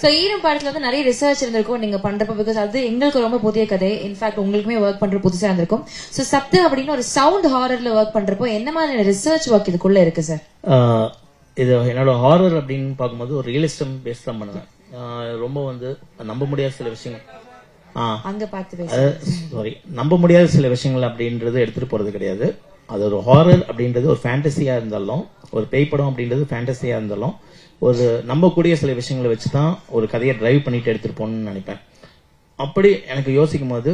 So ஈரம் படத்துல வந்து நிறைய ரிசர்ச் இருந்திருக்கும் நீங்க பண்றப்ப, பிகாஸ் அது எங்களுக்கு ரொம்ப புதிய கதை. இன்ஃபேக்ட் உங்களுக்குமே ஒர்க் பண்ற புதுசா இருந்திருக்கும். சோ சப்த அப்படின்னு ஒரு சவுண்ட் ஹாரர்ல ஒர்க் பண்றப்போ என்ன மாதிரி ரிசர்ச் ஒர்க் இதுக்குள்ள இருக்கு சார்? இது என்னோட ஹாரர் அப்படின்னு பார்க்கும்போது ஒரு ரியலிஸ்டம் பேஸ் தான் பண்ணுவேன். ரொம்ப வந்து நம்ப முடியாத சில விஷயங்கள் நம்ப முடியாத சில விஷயங்கள் அப்படின்றது எடுத்துட்டு போறது கிடையாது. அது ஒரு ஹாரர் அப்படின்றது ஒரு ஃபேண்டசியா இருந்தாலும், ஒரு பேய் படம் அப்படின்றது ஃபேண்டசியா இருந்தாலும், ஒரு நம்பக்கூடிய சில விஷயங்களை வச்சுதான் ஒரு கதையை டிரைவ் பண்ணிட்டு எடுத்துட்டு போகணும்னு நினைப்பேன். அப்படி எனக்கு யோசிக்கும் போது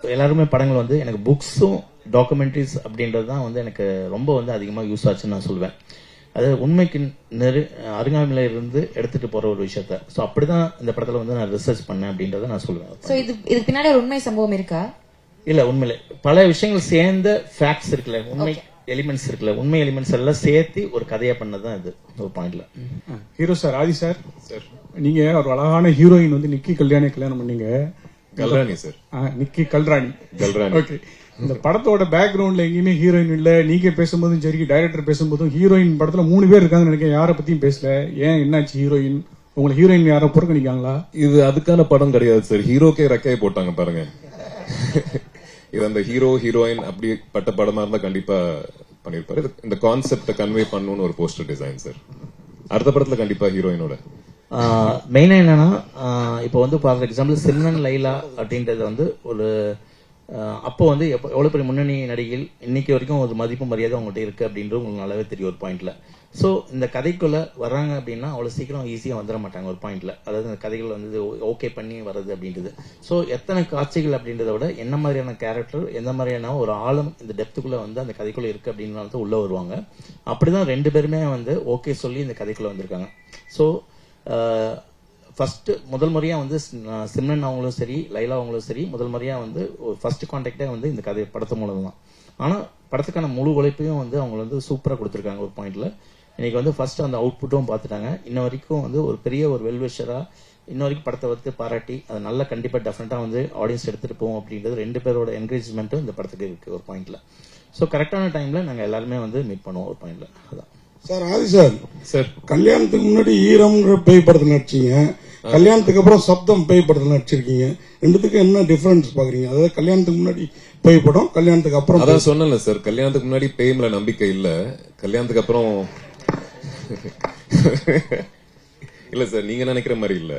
எல்லாருமே படங்கள் வந்து எனக்கு புக்ஸும் டாக்குமெண்ட்ரிஸ் அப்படின்றது தான் வந்து எனக்கு ரொம்ப வந்து அதிகமா யூஸ் ஆச்சுன்னு நான் சொல்லுவேன். அது உண்மைக்கு அருகாமையில இருந்து எடுத்துட்டு போற ஒரு விஷயத்த. சோ அப்படிதான் இந்த படத்துல வந்து நான் ரிசர்ச் பண்ணேன் அப்படின்றத நான் சொல்லுவேன். சோ இது பின்னாடி ஒரு உண்மை சம்பவம் இருக்கா? இல்ல, உண்மையில பல விஷயங்கள் சேர்ந்த ஃபேக்ட்ஸ் இருக்குல்ல, உண்மை எலிமெண்ட்ஸ் இருக்குல்ல, உண்மை எலிமெண்ட்ஸ் எல்லாம் சேர்த்து ஒரு கதையா பண்ணதான் இது ஒரு பாயிண்ட்ல. ஹீரோ சார், ஆதி சார், நீங்க ஒரு அழகான ஹீரோயின் வந்து நிக்கி கல்யாணி கல்யாணம் பண்ணீங்க. கல்ராணி சார், நிக்கி கல்ராணி. ஓகே, இந்த படத்தோட பேக்ரவுண்ட்ல எங்கேயுமே ஹீரோயின் இல்ல. நீங்க பேசும்போதும் சரி, டைரக்டர் பேசும்போதும் ஹீரோயின் படத்துல 3 பேர் இருக்காங்கன்னு நினைக்கிறேன். யாரை பத்தியும் பேசல. ஏன், என்னாச்சு? ஹீரோயின் உங்களுக்கு ஹீரோயின் யாரை புறக்கணிக்காங்களா? இது அதுக்கான படம் கிடையாது சார். ஹீரோக்கே ரெக்கையை போட்டாங்க பாருங்க. இது அந்த ஹீரோ ஹீரோயின் அப்படி பட்ட படமா இருந்தா கண்டிப்பா பண்ணிருப்பாரு. இந்த கான்செப்ட கன்வே பண்ணணும்னு ஒரு போஸ்டர் டிசைன் சார். அடுத்த படத்துல கண்டிப்பா ஹீரோயினோட மெயினா என்னன்னா, இப்போ வந்து ஃபார் எக்ஸாம்பிள் சிம்ரன் லைலா அப்படின்றது வந்து ஒரு அப்போ வந்து எவ்வளவு பெரிய முன்னணி நடிகைகள் இன்னைக்கு வரைக்கும் ஒரு மதிப்பு மரியாதை அவங்கள்ட்ட இருக்கு அப்படின்றது உங்களுக்கு நல்லாவே தெரியும் ஒரு பாயிண்ட்ல. சோ இந்த கதைக்குள்ள வர்றாங்க அப்படின்னா அவ்வளவு சீக்கிரம் ஈஸியா வந்துட மாட்டாங்க ஒரு பாயிண்ட்ல. அதாவது இந்த கதைகள் வந்து ஓகே பண்ணி வர்றது அப்படின்றது. சோ எத்தனை காட்சிகள் அப்படின்றத விட என்ன மாதிரியான கேரக்டர், எந்த மாதிரியான ஒரு ஆழம் இந்த டெப்த்துக்குள்ள வந்து அந்த கதைக்குள்ள இருக்கு அப்படின்னால உள்ள வருவாங்க. அப்படிதான் 2 பேருமே வந்து ஓகே சொல்லி இந்த கதைக்குள்ள வந்திருக்காங்க. சோ ஃபர்ஸ்ட் முதல் முறையா வந்து சிம்ரன் அவங்களும் சரி, லைலா அவங்களும் சரி, முதல் முறையா வந்து ஒரு ஃபர்ஸ்ட் கான்டாக்டே வந்து இந்த கதை படத்து மூலம் தான். ஆனா படத்துக்கான முழு உழைப்பையும் வந்து அவங்க வந்து சூப்பரா கொடுத்திருக்காங்க ஒரு பாயிண்ட்ல. இன்னைக்கு வந்து ஃபர்ஸ்ட் அந்த அவுட்புட்டும் பார்த்துட்டாங்க. இன்ன வரைக்கும் வந்து ஒரு பெரிய ஒரு வெல்விஷரா இன்ன வரைக்கும் படத்தை வந்து பாராட்டி அது நல்லா கண்டிப்பா டெஃபினட்டா வந்து ஆடியன்ஸ் எடுத்துட்டு போவோம் அப்படின்றது 2 பேரோட என்கரேஜ்மெண்ட்டும் இந்த படத்துக்கு இருக்கு ஒரு பாயிண்ட்ல. சோ கரெக்டான டைம்ல நாங்க எல்லாருமே வந்து மீட் பண்ணுவோம் ஒரு பாயிண்ட்ல. அதான் சார். ஆதி சார், சார் கல்யாணத்துக்கு முன்னாடி ஈரம்ன்ற பேய் படத்துல நடிச்சீங்க, கல்யாணத்துக்கு அப்புறம் சப்தம் பேய் படத்துல நடிச்சிருக்கீங்க. ரெண்டுத்துக்கும் என்ன டிஃபரன்ஸ் பாக்குறீங்க? அதாவது கல்யாணத்துக்கு முன்னாடி பேய் படம், கல்யாணத்துக்கு அப்புறம். அதான் சொன்னல சார், கல்யாணத்துக்கு முன்னாடி பேய் மேல நம்பிக்கை இல்ல, கல்யாணத்துக்கு அப்புறம் இல்ல சார், நீங்க நினைக்கிற மாதிரி இல்ல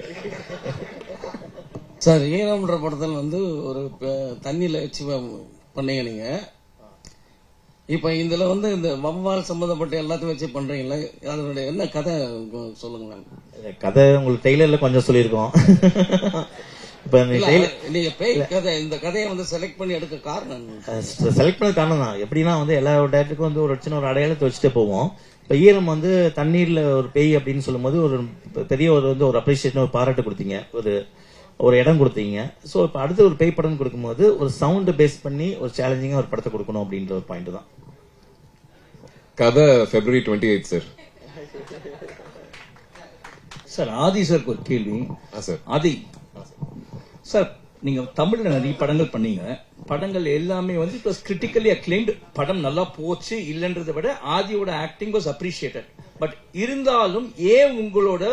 சார். ஈரம்ன்ற படத்துல வந்து ஒரு தண்ணியில வச்சு பண்ணீங்க நீங்க. இப்ப இதுல வந்து இந்த வவ்வால் சம்பந்தப்பட்ட எல்லாத்தையும் வச்சு பண்றீங்களா? அதனுடைய என்ன கதை சொல்லுங்க. கதை உங்களுக்கு டெய்லர்ல கொஞ்சம் சொல்லியிருக்கோம். இப்ப நீங்க பேய் கதை, இந்த கதையை வந்து செலக்ட் பண்ணி எடுக்க காரணம், செலக்ட் பண்ண காரணம் தான் எப்படின்னா வந்து எல்லா டேரக்டருக்கும் வந்து ஒரு சின்ன ஒரு அடையாளத்தை வச்சுட்டு போவோம். இப்ப ஈரம் வந்து தண்ணீர்ல ஒரு பேய் அப்படின்னு சொல்லும் போது ஒரு பெரிய ஒரு வந்து ஒரு அப்ரிசியேஷன், ஒரு பாராட்டு கொடுத்தீங்க, ஒரு இடம் கொடுத்தீங்க. சோ இப்ப அடுத்து ஒரு பேய் படம் கொடுக்கும்போது ஒரு சவுண்ட் பேஸ் பண்ணி ஒரு சேலஞ்சிங்கா ஒரு படத்தை கொடுக்கணும் அப்படின்ற ஒரு பாயிண்ட் தான். கதை February 28 சார். சார் ஆதி சார் ஒரு கேள்வி. சார் ஆதி சார், நீங்க தமிழ்ல நிறைய படங்கள் பண்ணீங்க. படங்கள் எல்லாமே வந்து இட் வாஸ் கிரிட்டிக்கலி அக்ளைம்டு. படம் நல்லா போச்சு இல்லன்றதை விட ஆதியோட ஆக்டிங் வாஸ் அப்ரிஷியேட்டட். பட் இருந்தாலும் ஏன் உங்களோட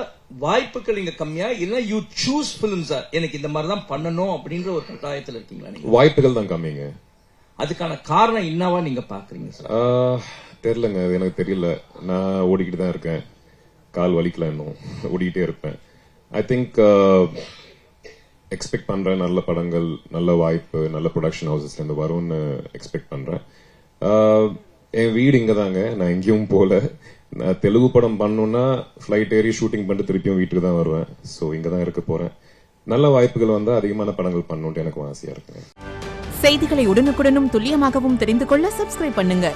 வாய்ப்புகள் இங்க கம்மியா? இல்ல யூ சூஸ் பிலிம்ஸா, எனக்கு இந்த மாதிரி தான் பண்ணணும் அப்படின்ற ஒரு கட்டாயத்தில் இருக்கீங்களா? நீங்க வாய்ப்புகள் தான் கம்மிங்க. அதுக்கான காரணம் என்னவா நீங்க பாக்குறீங்க சார்? தெரியலங்க, அது எனக்கு தெரியல. நான் ஓடிக்கிட்டு தான் இருக்கேன், கால் வலிக்கல, இன்னும் ஓடிக்கிட்டே இருப்பேன். ஐ திங்க் எக்ஸ்பெக்ட் பண்றேன் நல்ல படங்கள், நல்ல வாய்ப்பு, நல்ல ப்ரொடக்ஷன் ஹவுசஸ்ல இருந்து வரும்னு எக்ஸ்பெக்ட் பண்றேன். என் வீடு இங்க தாங்க, நான் எங்கேயும் போல. நான் தெலுங்கு படம் பண்ணணும்னா ஃபிளைட் ஏறி ஷூட்டிங் பண்ணிட்டு திருப்பியும் வீட்டுக்கு தான் வருவேன். ஸோ இங்க தான் இருக்க போறேன். நல்ல வாய்ப்புகள் வந்தா அதிகமான படங்கள் பண்ணணும்னு எனக்கு ஆசையா இருக்கு. செய்திகளை உடனுக்குடனும் துல்லியமாகவும் தெரிந்து கொள்ள சப்ஸ்கிரைப் பண்ணுங்க.